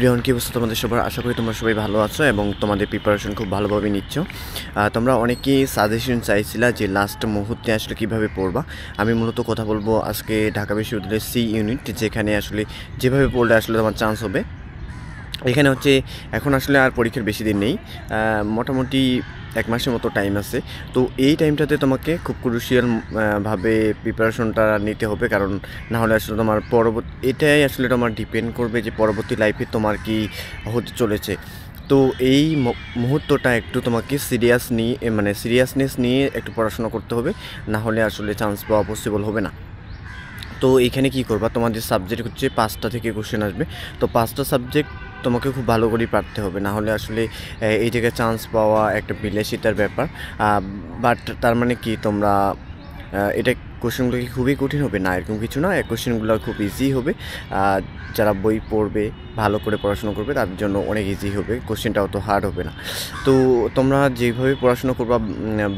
Everyone, কি অবস্থা তোমাদের সবার? আশা করি তোমরা সবাই ভালো আছো এবং তোমাদের প্রিপারেশন খুব ভালোভাবে নিচ্ছ। তোমরা অনেকেই সাজেশন চাইছিলা যে লাস্ট মুহূর্তে আসলে কীভাবে পড়বা। আমি মূলত কথা বলবো আজকে ঢাকা বিশ্ববিদ্যালয়ের সি ইউনিট, যেখানে আসলে যেভাবে পড়লে আসলে তোমার চান্স হবে। এখানে হচ্ছে এখন আসলে আর পরীক্ষার বেশি দিন নেই, মোটামুটি 1 মাসের মতো টাইম আছে। তো এই টাইমটাতে তোমাকে খুব ক্রুশিয়াল ভাবে প্রিপারেশনটা নিতে হবে, কারণ না হলে আসলে তোমার এটাই আসলে তোমার ডিপেন্ড করবে যে পরবর্তী লাইফে তোমার কি হতে চলেছে। তো এই মুহূর্তটা একটু তোমাকে সিরিয়াসনেস নিয়ে একটু পড়াশোনা করতে হবে, না হলে আসলে চান্স পাওয়া পসিবল হবে না। তো এইখানে কি করবা, তোমাদের সাবজেক্ট হচ্ছে 5টা থেকে কোশ্চেন আসবে। তো 5টা সাবজেক্ট তোমাকে খুব ভালো করেই পারতে হবে, না হলে আসলে এই জায়গায় চান্স পাওয়া একটা বিলাসিতার ব্যাপার। বাট তার মানে কি তোমরা এটা কোশ্চেনগুলো কি খুবই কঠিন হবে? না, এরকম কিছু না। কোশ্চেনগুলো খুব ইজি হবে। যারা বই পড়বে, ভালো করে পড়াশোনা করবে, তাদের জন্য অনেক ইজি হবে, কোশ্চেনটাও তো হার্ড হবে না। তো তোমরা যেভাবে পড়াশোনা করবা,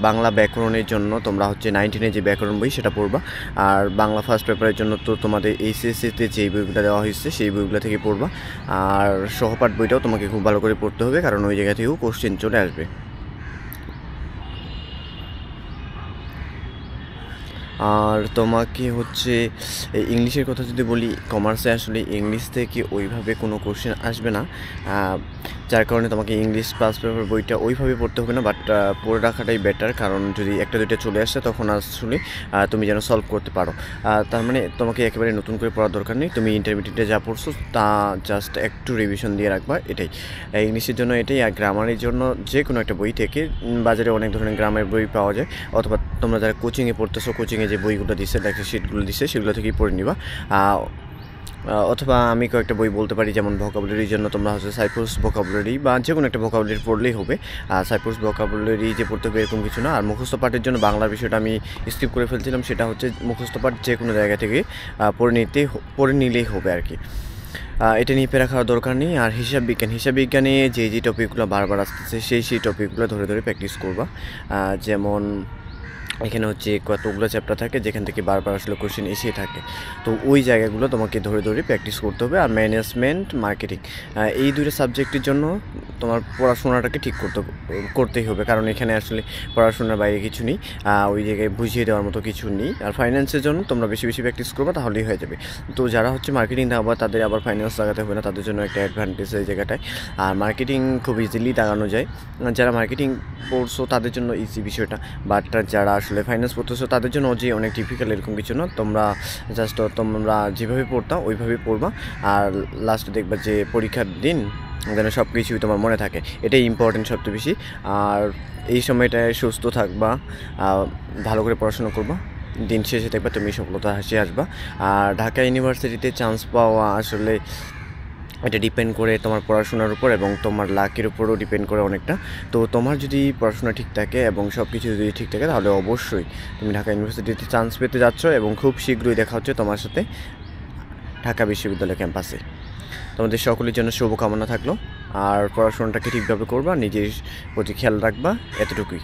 বাংলা ব্যাকরণের জন্য তোমরা হচ্ছে 19-এ যে ব্যাকরণ বই সেটা পড়বা। আর বাংলা ফার্স্ট পেপারের জন্য তো তোমাদের এইচএসসিতে যেই বইগুলো দেওয়া হয়েছে সেই বইগুলো থেকে পড়বা। আর সহপাঠ বইটাও তোমাকে খুব ভালো করে পড়তে হবে, কারণ ওই জায়গা থেকেও কোশ্চেন চলে আসবে। আর তোমাকে হচ্ছে ইংলিশের কথা যদি বলি, কমার্সে আসলে ইংলিশ থেকে ওইভাবে কোনো কোশ্চেন আসবে না, যার কারণে তোমাকে ইংলিশ ফার্স্ট পেপার বইটা ওইভাবে পড়তে হবে না। বাট পড়ে রাখাটাই বেটার, কারণ যদি একটা দুইটা চলে আসে তখন আসলে তুমি যেন সলভ করতে পারো। তার মানে তোমাকে একেবারে নতুন করে পড়ার দরকার নেই, তুমি ইন্টারমিডিয়েটে যা পড়ছো তা জাস্ট একটু রিভিশন দিয়ে রাখবা, এটাই। ইংলিশের জন্য এটাই। আর গ্রামারের জন্য যে কোনো একটা বই থেকে, বাজারে অনেক ধরনের গ্রামের বই পাওয়া যায়, অথবা তোমরা যারা কোচিংয়ে পড়তেছো, কোচিংয়ে যে বইগুলো দিচ্ছে, লেখার শিটগুলো দিচ্ছে, সেগুলো থেকেই পড়ে নিবা। অথবা আমি কয়েকটা বই বলতে পারি, যেমন ভোকাবুলারির জন্য তোমরা হচ্ছে সাইপ্রাস ভোকাবুলারি বা যে কোনো একটা ভোকাবুলারি পড়লেই হবে। সাইপ্রাস ভোকাবুলারি যে পড়তে হবে এরকম কিছু না। আর মুখস্থ পাঠের জন্য বাংলার বিষয়টা আমি স্কিপ করে ফেলছিলাম, সেটা হচ্ছে মুখস্থ পাঠ যে কোনো জায়গা থেকে পড়ে নিলেই হবে আর কি। এটা নিয়ে পেরে রাখার দরকার নেই। আর হিসাব বিজ্ঞানে যে টপিকগুলো বারবার আসতেছে সেই টপিকগুলো ধরে ধরে প্র্যাকটিস করবা। যেমন এখানে হচ্ছে কতগুলো চ্যাপ্টার থাকে যেখান থেকে বারবার আসলে কোশ্চেন এসেই থাকে, তো ওই জায়গাগুলো তোমাকে ধরে ধরে প্র্যাকটিস করতে হবে। আর ম্যানেজমেন্ট, মার্কেটিং, এই দুটো সাবজেক্টের জন্য তোমার পড়াশোনাটাকে ঠিক করতেই হবে, কারণ এখানে আসলে পড়াশোনার বাইরে কিছু নেই, ওই জায়গায় বুঝিয়ে দেওয়ার মতো কিছু নেই। আর ফাইন্যান্সের জন্য তোমরা বেশি বেশি প্র্যাকটিস করবা, তাহলেই হয়ে যাবে। তো যারা হচ্ছে মার্কেটিং দাগাবা, তাদের আবার ফাইন্যান্স লাগাতে হবে না, তাদের জন্য একটা অ্যাডভান্টেজ এই জায়গাটায়। আর মার্কেটিং খুব ইজিলি দাগানো যায়। যারা মার্কেটিং পড়ছো তাদের জন্য ইজি বিষয়টা, বাট যারা আসলে ফাইন্যান্স পড়তেছো তাদের জন্য যে অনেক ডিফিকাল্ট এরকম কিছু না। তোমরা যেভাবে পড়তাম ওইভাবেই পড়বা। আর লাস্টে দেখবা যে পরীক্ষার দিন যেন সব কিছুই তোমার মনে থাকে, এটাই ইম্পর্টেন্ট সবচেয়ে বেশি। আর এই সময়টায় সুস্থ থাকবা, ভালো করে পড়াশোনা করবা, দিন শেষে দেখবা তুমি সফলতা হাসি আসবা। আর ঢাকা ইউনিভার্সিটিতে চান্স পাওয়া আসলে এটা ডিপেন্ড করে তোমার পড়াশোনার উপর এবং তোমার লাকের উপরও ডিপেন্ড করে অনেকটা। তো তোমার যদি পড়াশোনা ঠিক থাকে এবং সব কিছু যদি ঠিক থাকে, তাহলে অবশ্যই তুমি ঢাকা ইউনিভার্সিটিতে চান্স পেতে যাচ্ছ, এবং খুব শীঘ্রই দেখা হচ্ছে তোমার সাথে ঢাকা বিশ্ববিদ্যালয় ক্যাম্পাসে। তোমাদের সকলের জন্য শুভকামনা থাকলো। আর পড়াশোনাটাকে ঠিকভাবে করবা, নিজের প্রতি খেয়াল রাখবা, এতটুকুই।